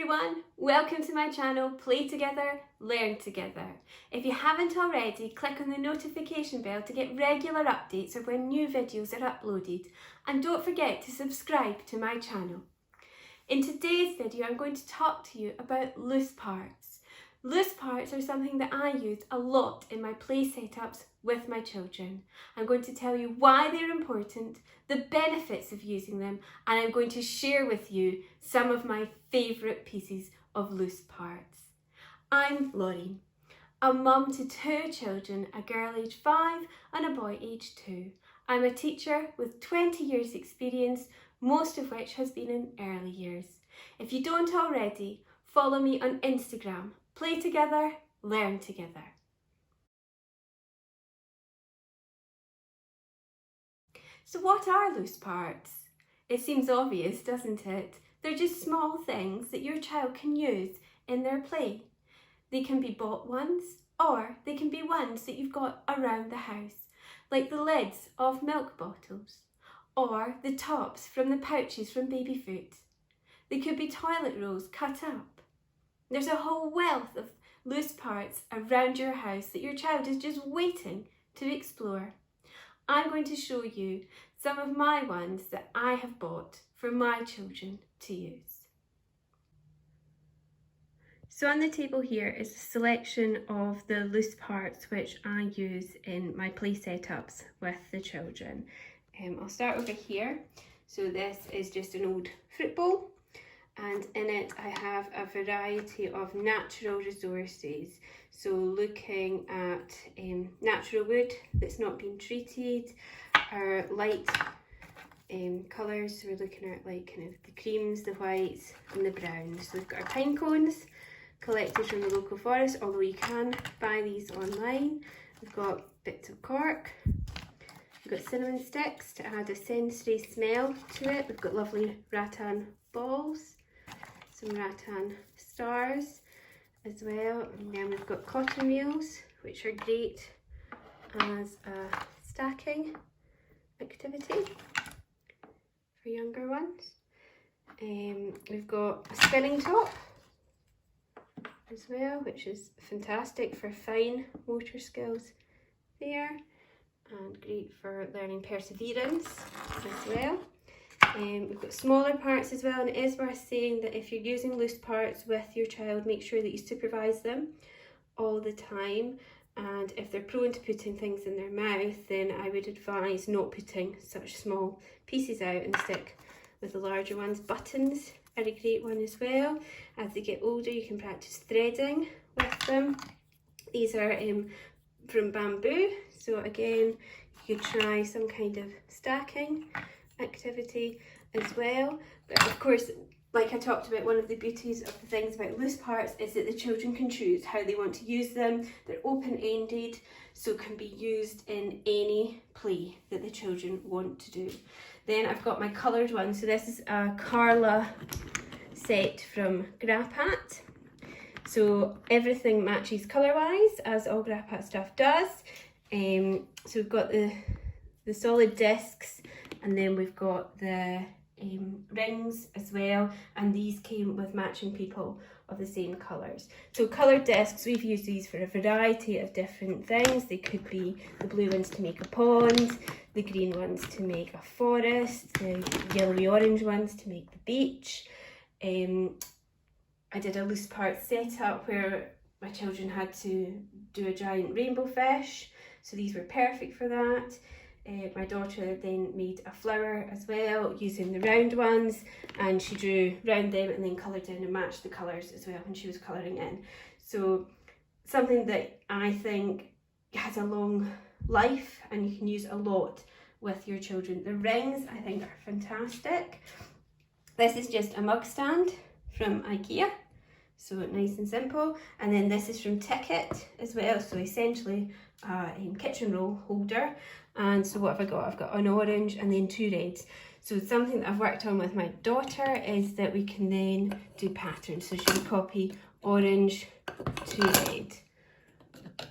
everyone, welcome to my channel, Play Together, Learn Together. If you haven't already, click on the notification bell to get regular updates of when new videos are uploaded, and don't forget to subscribe to my channel. In today's video I'm going to talk to you about loose parts. Loose parts are something that I use a lot in my play setups with my children. I'm going to tell you why they're important, the benefits of using them, and I'm going to share with you some of my favourite pieces of loose parts. I'm Laurie, a mum to two children, a girl aged 5 and a boy aged 2. I'm a teacher with 20 years experience, most of which has been in early years. If you don't already, follow me on Instagram. Play together, learn together. So what are loose parts? It seems obvious, doesn't it? They're just small things that your child can use in their play. They can be bought ones, or they can be ones that you've got around the house, like the lids of milk bottles, or the tops from the pouches from baby food. They could be toilet rolls cut up. There's a whole wealth of loose parts around your house that your child is just waiting to explore. I'm going to show you some of my ones that I have bought for my children to use. So on the table here is a selection of the loose parts which I use in my play setups with the children. I'll start over here. So this is just an old fruit bowl, and in it I have a variety of natural resources. So looking at natural wood that's not been treated, our light colours, so we're looking at like kind of the creams, the whites and the browns. So we've got our pine cones collected from the local forest, although you can buy these online. We've got bits of cork. We've got cinnamon sticks to add a sensory smell to it. We've got lovely rattan balls, some rattan stars as well, and then we've got cotton reels, which are great as a stacking activity for younger ones. We've got a spinning top as well, which is fantastic for fine motor skills there, and great for learning perseverance as well. We've got smaller parts as well, and it is worth saying that if you're using loose parts with your child, make sure that you supervise them all the time, and if they're prone to putting things in their mouth, then I would advise not putting such small pieces out and stick with the larger ones. Buttons are a great one as well. As they get older, you can practice threading with them. These are from bamboo, so again you could try some kind of stacking activity as well. But of course, like I talked about, one of the beauties of the things about loose parts is that the children can choose how they want to use them. They're open-ended, so can be used in any play that the children want to do. Then I've got my coloured one. So this is a Carla set from Grappat. So everything matches colour-wise, as all Grappat stuff does. So we've got the solid discs, and then we've got the rings as well, and these came with matching people of the same colours. So coloured discs, we've used these for a variety of different things. They could be the blue ones to make a pond, the green ones to make a forest, the yellowy orange ones to make the beach. I did a loose part setup where my children had to do a giant rainbow fish, so these were perfect for that. My daughter then made a flower as well using the round ones, and she drew round them and then coloured in and matched the colours as well when she was colouring in. So something that I think has a long life and you can use a lot with your children. The rings I think are fantastic. This is just a mug stand from IKEA, so nice and simple. And then this is from Ticket as well, so essentially a kitchen roll holder. And so what have I got? I've got an orange and then 2 reds. So something that I've worked on with my daughter is that we can then do patterns. So she can copy orange, 2 red.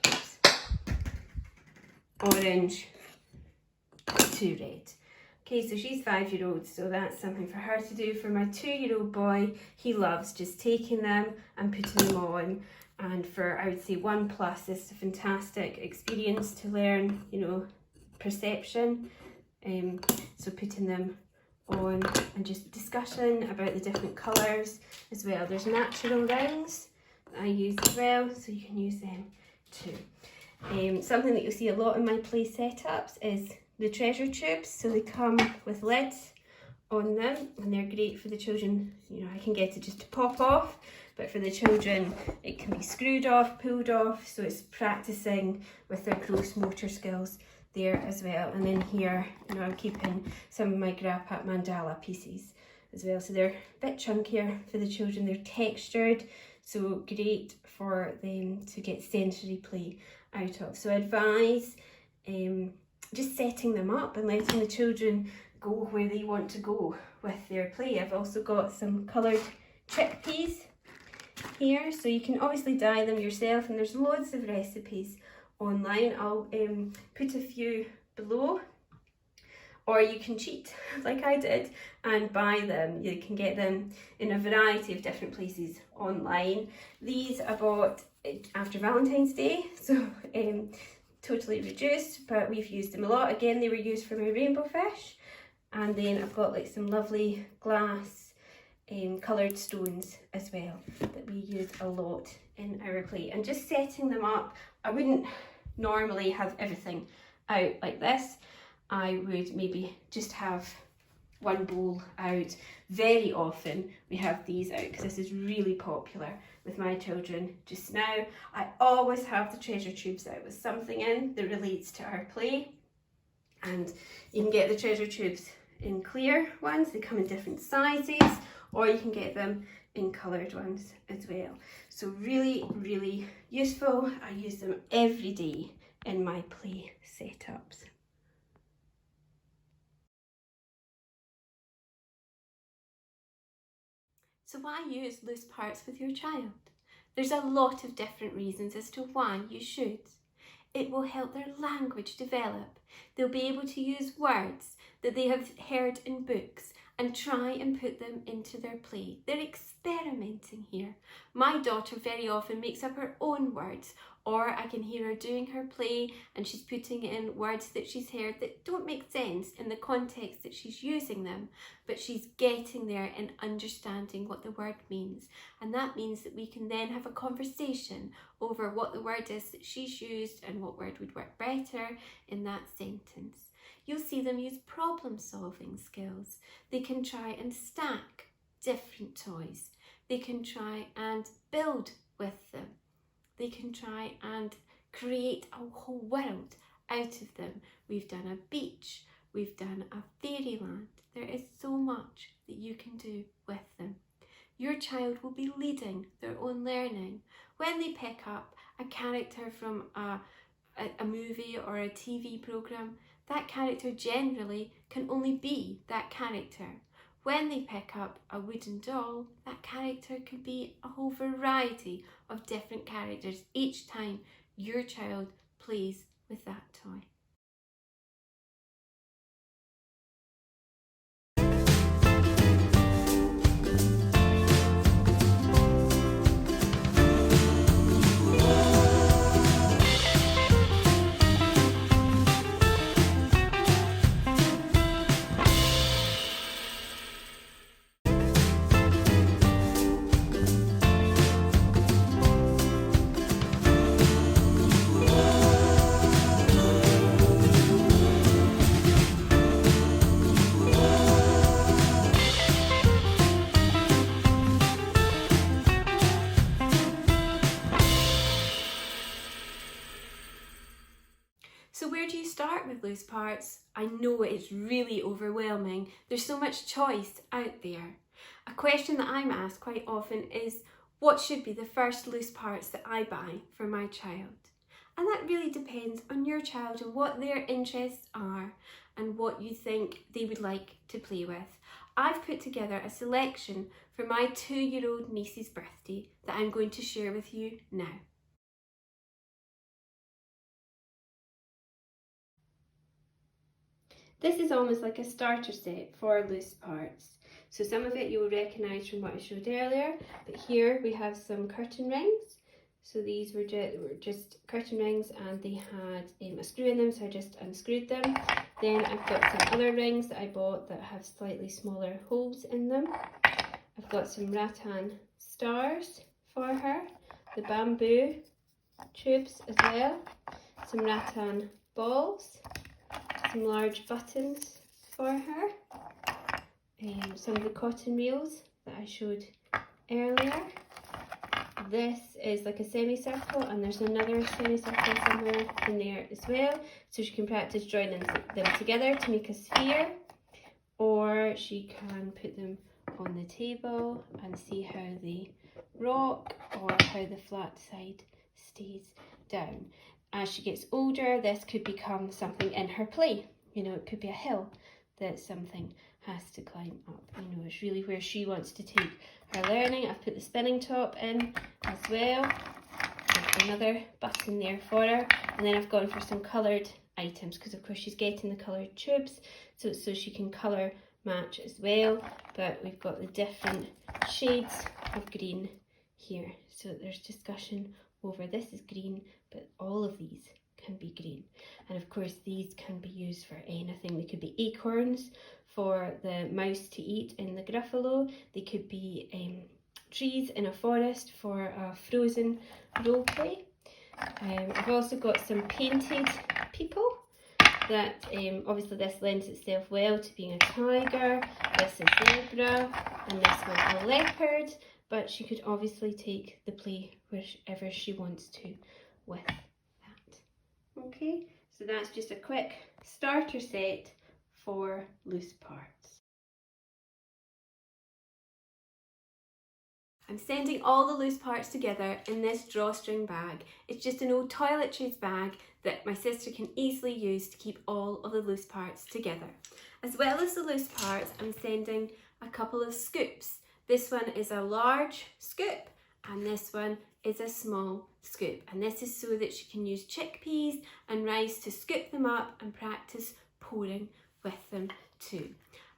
Oops. Orange, 2 red. Okay, so she's 5-year-old, so that's something for her to do. For my 2-year-old boy, he loves just taking them and putting them on. And for, I would say, 1+, it's a fantastic experience to learn, you know, perception. So putting them on and just discussion about the different colours as well. There's natural rings that I use as well, so you can use them too. Something that you'll see a lot in my play setups is the treasure tubes. So they come with lids on them and they're great for the children. You know, I can get it just to pop off, but for the children it can be screwed off, pulled off, so it's practicing with their gross motor skills there as well. And then here, you know, I'm keeping some of my Grappat mandala pieces as well, so they're a bit chunkier for the children. They're textured, so great for them to get sensory play out of. So I advise just setting them up and letting the children go where they want to go with their play. I've also got some coloured chickpeas here, so you can obviously dye them yourself, and there's loads of recipes online. I'll put a few below, or you can cheat like I did and buy them. You can get them in a variety of different places online. These I bought after Valentine's Day, so totally reduced, but we've used them a lot. Again, they were used for my rainbow fish. And then I've got like some lovely glass coloured stones as well that we use a lot in our play. And just setting them up, I wouldn't normally have everything out like this. I would maybe just have one bowl out. Very often we have these out because this is really popular with my children just now. I always have the treasure tubes out with something in that relates to our play. And you can get the treasure tubes in clear ones, they come in different sizes, or you can get them in coloured ones as well. So really, really useful. I use them every day in my play setups. So why use loose parts with your child? There's a lot of different reasons as to why you should. It will help their language develop. They'll be able to use words that they have heard in books and try and put them into their play. They're experimenting here. My daughter very often makes up her own words, or I can hear her doing her play and she's putting in words that she's heard that don't make sense in the context that she's using them, but she's getting there and understanding what the word means. And that means that we can then have a conversation over what the word is that she's used and what word would work better in that sentence. You'll see them use problem-solving skills. They can try and stack different toys. They can try and build with them. They can try and create a whole world out of them. We've done a beach. We've done a fairyland. There is so much that you can do with them. Your child will be leading their own learning. When they pick up a character from a movie or a TV programme, that character generally can only be that character. When they pick up a wooden doll, that character can be a whole variety of different characters each time your child plays with that toy. So where do you start with loose parts? I know it's really overwhelming. There's so much choice out there. A question that I'm asked quite often is, what should be the first loose parts that I buy for my child? And that really depends on your child and what their interests are and what you think they would like to play with. I've put together a selection for my 2-year-old niece's birthday that I'm going to share with you now. This is almost like a starter set for loose parts. So some of it you will recognise from what I showed earlier, but here we have some curtain rings. So these were just curtain rings, and they had a screw in them, so I just unscrewed them. Then I've got some other rings that I bought that have slightly smaller holes in them. I've got some rattan stars for her, the bamboo tubes as well, some rattan balls, some large buttons for her, some of the cotton reels that I showed earlier. This is like a semicircle, and there's another semicircle somewhere in there as well, so she can practice joining them together to make a sphere, or she can put them on the table and see how they rock or how the flat side stays down. As she gets older, this could become something in her play. You know, it could be a hill that something has to climb up. You know, it's really where she wants to take her learning. I've put the spinning top in as well. There's another button there for her. And then I've gone for some coloured items, because of course she's getting the coloured tubes, so she can colour match as well. But we've got the different shades of green here. So there's discussion over this is green, but all of these can be green. And of course these can be used for anything. They could be acorns for the mouse to eat in the Gruffalo. They could be trees in a forest for a frozen role play. I've also got some painted people that obviously this lends itself well to being a tiger, this is zebra, and this one a leopard, but she could obviously take the play wherever she wants to with that. Okay, so that's just a quick starter set for loose parts. I'm sending all the loose parts together in this drawstring bag. It's just an old toiletries bag that my sister can easily use to keep all of the loose parts together. As well as the loose parts, I'm sending a couple of scoops. This one is a large scoop and this one is a small scoop, and this is so that she can use chickpeas and rice to scoop them up and practice pouring with them too.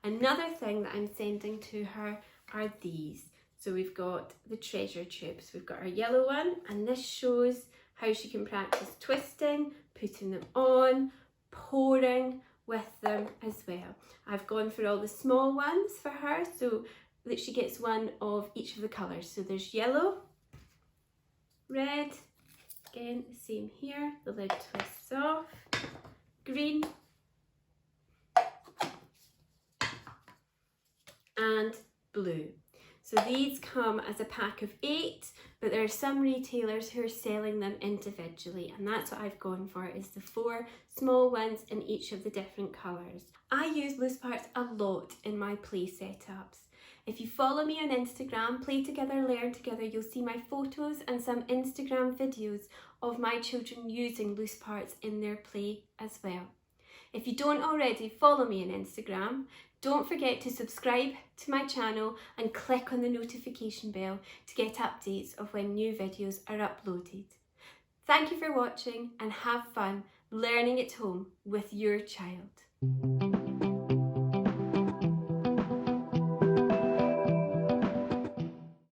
Another thing that I'm sending to her are these. So we've got the treasure tubes. We've got our yellow one, and this shows how she can practice twisting, putting them on, pouring with them as well. I've gone for all the small ones for her so that she gets one of each of the colours. So there's yellow, red, again the same here, the lid twists off, green, and blue. So these come as a pack of 8, but there are some retailers who are selling them individually, and that's what I've gone for, is the 4 small ones in each of the different colours. I use loose parts a lot in my play setups. If you follow me on Instagram, Play Together, Learn Together, you'll see my photos and some Instagram videos of my children using loose parts in their play as well. If you don't already follow me on Instagram, don't forget to subscribe to my channel and click on the notification bell to get updates of when new videos are uploaded. Thank you for watching, and have fun learning at home with your child.